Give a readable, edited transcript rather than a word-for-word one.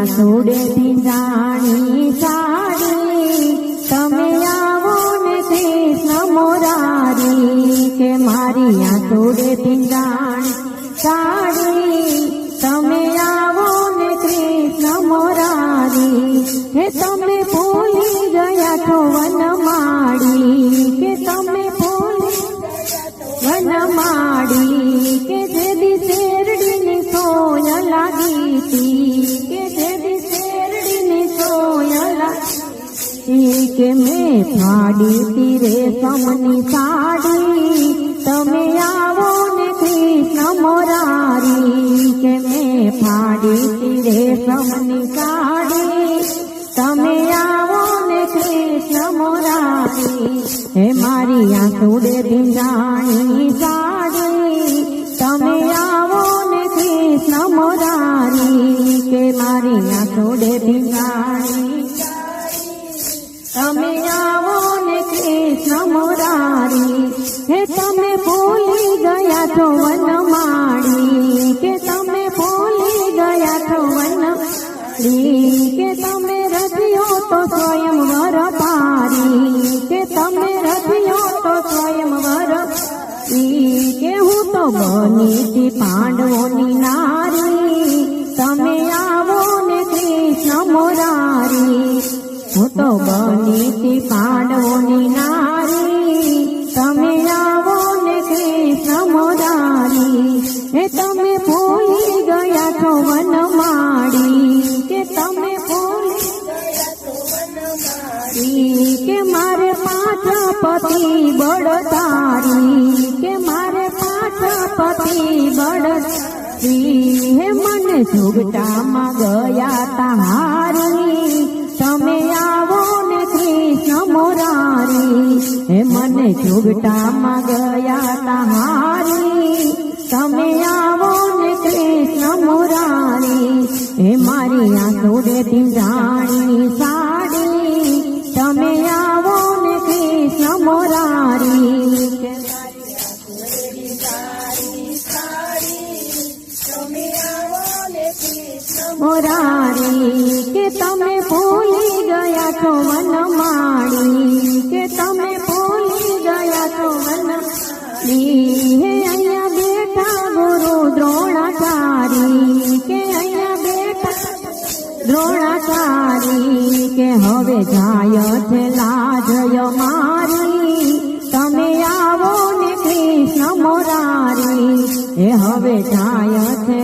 આસુડેથી જાણી સાડી તમે આવો ને કૃષ્ણ મોરારી કે મારી આસુડેથી જાણી સાડી તમે આવો ને કૃષ્ણ મોરારી હે તમે ભૂલી ગયા છો વનમાળી કે તમે ભૂલી વનમાળી કે જેદી શેરડીની સોય લાગી હતી કે જેદી શેરડીની સોય લાગી કે મેં ફાડી તી રેશમની સાડી તમે આવો ને કૃષ્ણ મોરારી કે મેં ફાડી તી રેશમની સાડી તમે આવો ને કૃષ્ણ મોરારી હે મારી આસુડેથી જાણી સાડી તમે આવો ને કૃષ્ણ મોરારી કે મારી આસુડેથી જાણી તમે આવો ને કૃષ્ણ મોરારી હે તમે ભૂલી ગયા છો વનમાળી કે તમે ભૂલી ગયા છો વનમાળી કે તમે રચ્યો તો સ્વયંવર પારી કે તમે રચ્યો તો સ્વયંવર કે હું તો બની તી પાંડવોની નારી તમે આવો ને કૃષ્ણ મોરારી હું તો બની તી પાંડવોની નારી તમે આવો ને કૃષ્ણ મોરારી હે તમે ભૂલી ગયા છો વનમાળી કે તમે ભૂલી કે મારે પાંચ પતિ બળધારી કે મારે પાંચ પતિ બળધારી હે મને ઝુગટામાં ગયા તારી તમે આવો ને કૃષ્ણ મોરારી હે મને ઝુગટામાં ગયા તારી તમે આવો ને કૃષ્ણ મોરારી હે મારી આસુડેથી જાણી સાડી તમે આવો ને કૃષ્ણ મોરારી મોરારી કે તમે ભૂલી ગયા છો વનમાળી કે તમે ભૂલી ગયા છો વનમાળી હે અહીંયા બેઠા ગુરુ દ્રોણાચારી કે અહીંયા બેઠા દ્રોણાચારી કે હવે જાય છે લાજય મારી તમે આવો ને કૃષ્ણ મોરારી હે હવે જાય છે